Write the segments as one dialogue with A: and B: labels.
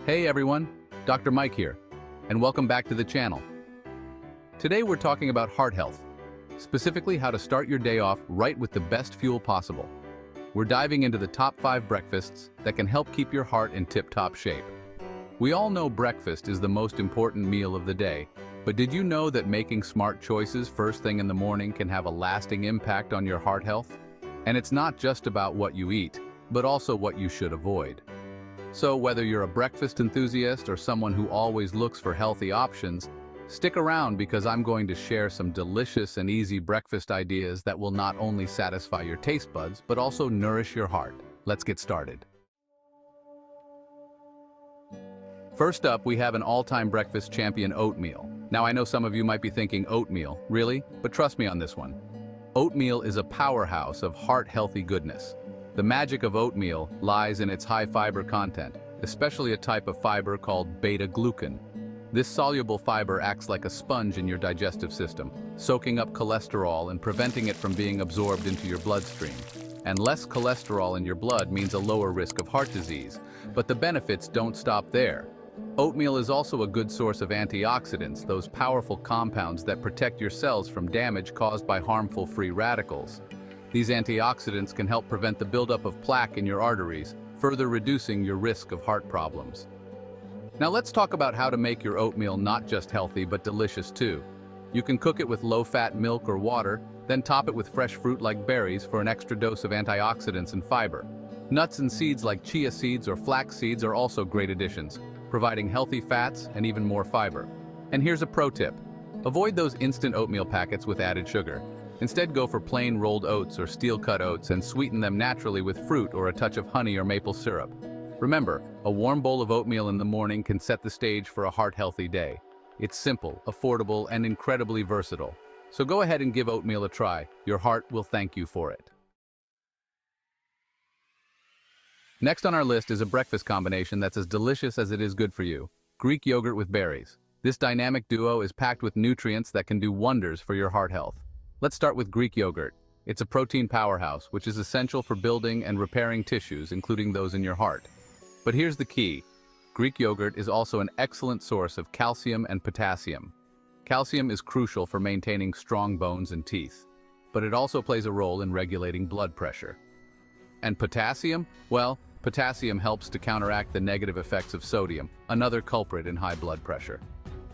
A: Hey everyone, Dr. Mike here, and welcome back to the channel. Today we're talking about heart health, specifically how to start your day off right with the best fuel possible. We're diving into the top 5 breakfasts that can help keep your heart in tip-top shape. We all know breakfast is the most important meal of the day, but did you know that making smart choices first thing in the morning can have a lasting impact on your heart health? And it's not just about what you eat, but also what you should avoid. So whether you're a breakfast enthusiast or someone who always looks for healthy options, stick around because I'm going to share some delicious and easy breakfast ideas that will not only satisfy your taste buds, but also nourish your heart. Let's get started. First up, we have an all-time breakfast champion, oatmeal. Now I know some of you might be thinking, oatmeal, really? But trust me on this one. Oatmeal is a powerhouse of heart-healthy goodness. The magic of oatmeal lies in its high fiber content, especially a type of fiber called beta-glucan. This soluble fiber acts like a sponge in your digestive system, soaking up cholesterol and preventing it from being absorbed into your bloodstream. And less cholesterol in your blood means a lower risk of heart disease. But the benefits don't stop there. Oatmeal is also a good source of antioxidants, those powerful compounds that protect your cells from damage caused by harmful free radicals. These antioxidants can help prevent the buildup of plaque in your arteries, further reducing your risk of heart problems. Now let's talk about how to make your oatmeal not just healthy but delicious too. You can cook it with low-fat milk or water, then top it with fresh fruit like berries for an extra dose of antioxidants and fiber. Nuts and seeds like chia seeds or flax seeds are also great additions, providing healthy fats and even more fiber. And here's a pro tip. Avoid those instant oatmeal packets with added sugar. Instead, go for plain rolled oats or steel-cut oats and sweeten them naturally with fruit or a touch of honey or maple syrup. Remember, a warm bowl of oatmeal in the morning can set the stage for a heart-healthy day. It's simple, affordable, and incredibly versatile. So go ahead and give oatmeal a try. Your heart will thank you for it. Next on our list is a breakfast combination that's as delicious as it is good for you: Greek yogurt with berries. This dynamic duo is packed with nutrients that can do wonders for your heart health. Let's start with Greek yogurt. It's a protein powerhouse, which is essential for building and repairing tissues, including those in your heart. But here's the key. Greek yogurt is also an excellent source of calcium and potassium. Calcium is crucial for maintaining strong bones and teeth, but it also plays a role in regulating blood pressure. And potassium? Well, potassium helps to counteract the negative effects of sodium, another culprit in high blood pressure.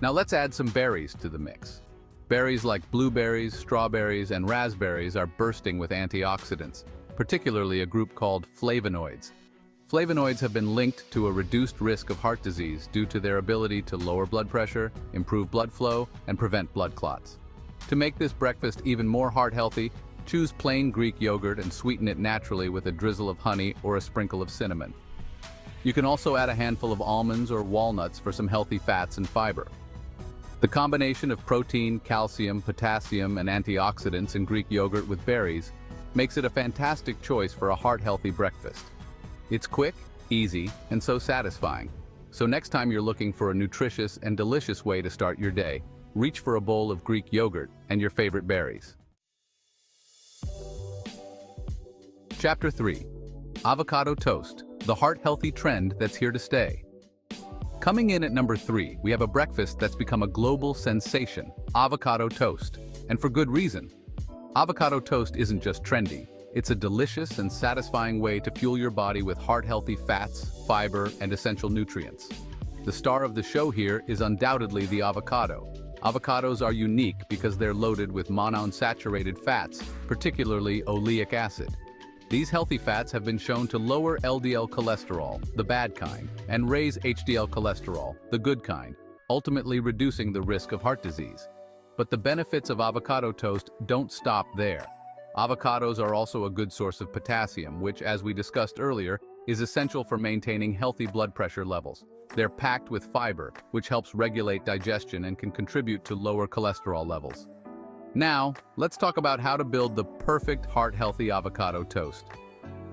A: Now let's add some berries to the mix. Berries like blueberries, strawberries, and raspberries are bursting with antioxidants, particularly a group called flavonoids. Flavonoids have been linked to a reduced risk of heart disease due to their ability to lower blood pressure, improve blood flow, and prevent blood clots. To make this breakfast even more heart-healthy, choose plain Greek yogurt and sweeten it naturally with a drizzle of honey or a sprinkle of cinnamon. You can also add a handful of almonds or walnuts for some healthy fats and fiber. The combination of protein, calcium, potassium, and antioxidants in Greek yogurt with berries makes it a fantastic choice for a heart-healthy breakfast. It's quick, easy, and so satisfying. So next time you're looking for a nutritious and delicious way to start your day, reach for a bowl of Greek yogurt and your favorite berries. Chapter 3. Avocado toast, the heart-healthy trend that's here to stay. Coming in at number 3, we have a breakfast that's become a global sensation: avocado toast. And for good reason. Avocado toast isn't just trendy. It's a delicious and satisfying way to fuel your body with heart-healthy fats, fiber, and essential nutrients. The star of the show here is undoubtedly the avocado. Avocados are unique because they're loaded with monounsaturated fats, particularly oleic acid. These healthy fats have been shown to lower LDL cholesterol, the bad kind, and raise HDL cholesterol, the good kind, ultimately reducing the risk of heart disease. But the benefits of avocado toast don't stop there. Avocados are also a good source of potassium, which, as we discussed earlier, is essential for maintaining healthy blood pressure levels. They're packed with fiber, which helps regulate digestion and can contribute to lower cholesterol levels. Now, let's talk about how to build the perfect heart-healthy avocado toast.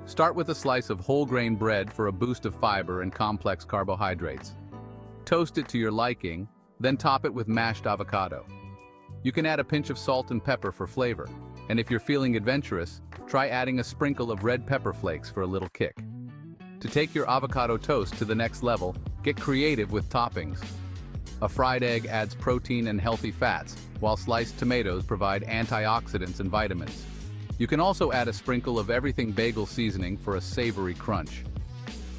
A: Start with a slice of whole grain bread for a boost of fiber and complex carbohydrates. Toast it to your liking, then top it with mashed avocado. You can add a pinch of salt and pepper for flavor, and if you're feeling adventurous, try adding a sprinkle of red pepper flakes for a little kick. To take your avocado toast to the next level, Get creative with toppings. A fried egg adds protein and healthy fats, while sliced tomatoes provide antioxidants and vitamins. You can also add a sprinkle of everything bagel seasoning for a savory crunch.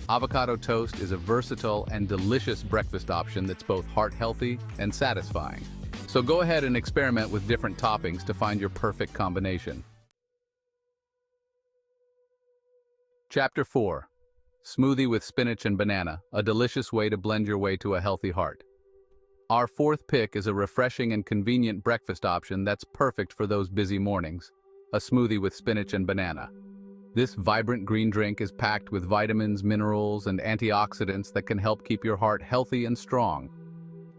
A: Avocado toast is a versatile and delicious breakfast option that's both heart-healthy and satisfying. So go ahead and experiment with different toppings to find your perfect combination. Chapter 4. Smoothie with spinach and banana, a delicious way to blend your way to a healthy heart. Our fourth pick is a refreshing and convenient breakfast option that's perfect for those busy mornings. A smoothie with spinach and banana. This vibrant green drink is packed with vitamins, minerals, and antioxidants that can help keep your heart healthy and strong.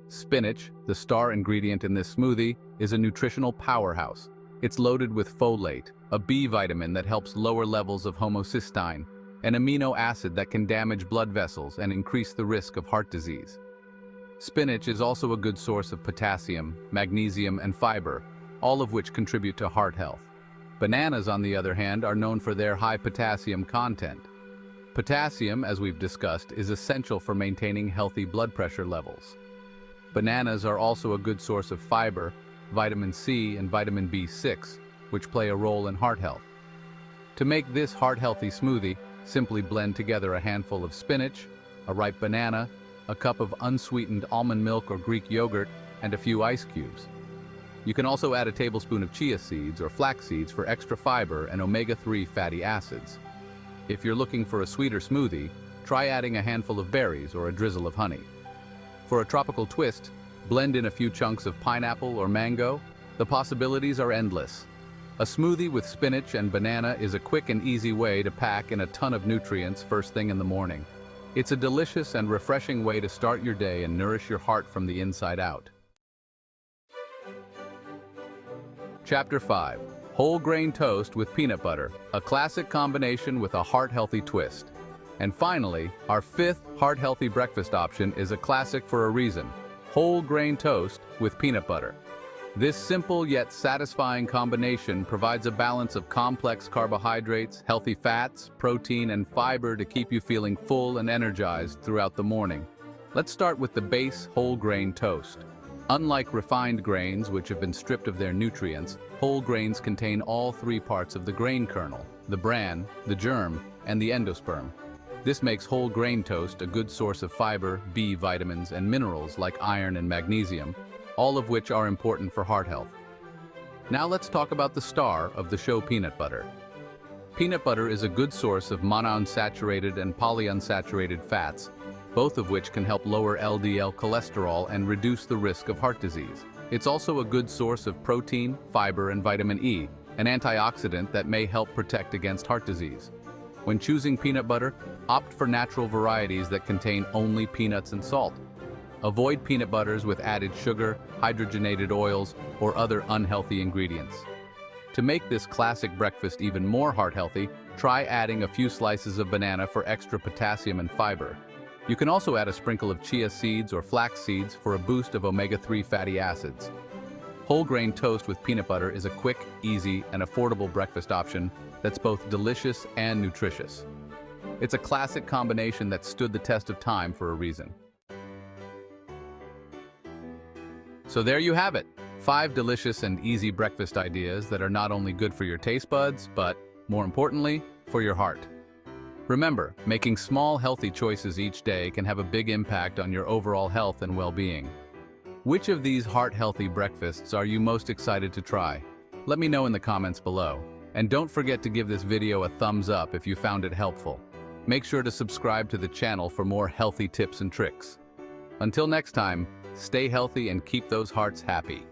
A: Spinach, the star ingredient in this smoothie, is a nutritional powerhouse. It's loaded with folate, a B vitamin that helps lower levels of homocysteine, an amino acid that can damage blood vessels and increase the risk of heart disease. Spinach is also a good source of potassium, magnesium, and fiber, all of which contribute to heart health. Bananas, on the other hand, are known for their high potassium content. Potassium, as we've discussed, is essential for maintaining healthy blood pressure levels. Bananas are also a good source of fiber, vitamin C, and vitamin B6, which play a role in heart health. To make this heart-healthy smoothie, simply blend together a handful of spinach, a ripe banana, a cup of unsweetened almond milk or Greek yogurt, and a few ice cubes. You can also add a tablespoon of chia seeds or flax seeds for extra fiber and omega-3 fatty acids. If you're looking for a sweeter smoothie, try adding a handful of berries or a drizzle of honey. For a tropical twist, blend in a few chunks of pineapple or mango. The possibilities are endless. A smoothie with spinach and banana is a quick and easy way to pack in a ton of nutrients first thing in the morning. It's a delicious and refreshing way to start your day and nourish your heart from the inside out. Chapter 5. Whole grain toast with peanut butter, a classic combination with a heart-healthy twist. And finally, our fifth heart-healthy breakfast option is a classic for a reason: whole grain toast with peanut butter. This simple yet satisfying combination provides a balance of complex carbohydrates, healthy fats, protein, and fiber to keep you feeling full and energized throughout the morning. Let's start with the base whole grain toast. Unlike refined grains, which have been stripped of their nutrients, whole grains contain all three parts of the grain kernel: the bran, the germ, and the endosperm. This makes whole grain toast a good source of fiber, B vitamins, and minerals like iron and magnesium, all of which are important for heart health. Now let's talk about the star of the show, peanut butter. Peanut butter is a good source of monounsaturated and polyunsaturated fats, both of which can help lower LDL cholesterol and reduce the risk of heart disease. It's also a good source of protein, fiber, and vitamin E, an antioxidant that may help protect against heart disease. When choosing peanut butter, opt for natural varieties that contain only peanuts and salt. Avoid peanut butters with added sugar, hydrogenated oils, or other unhealthy ingredients. To make this classic breakfast even more heart-healthy, try adding a few slices of banana for extra potassium and fiber. You can also add a sprinkle of chia seeds or flax seeds for a boost of omega-3 fatty acids. Whole grain toast with peanut butter is a quick, easy, and affordable breakfast option that's both delicious and nutritious. It's a classic combination that stood the test of time for a reason. So there you have it, 5 delicious and easy breakfast ideas that are not only good for your taste buds, but, more importantly, for your heart. Remember, making small, healthy choices each day can have a big impact on your overall health and well-being. Which of these heart-healthy breakfasts are you most excited to try? Let me know in the comments below. And don't forget to give this video a thumbs up if you found it helpful. Make sure to subscribe to the channel for more healthy tips and tricks. Until next time, stay healthy and keep those hearts happy.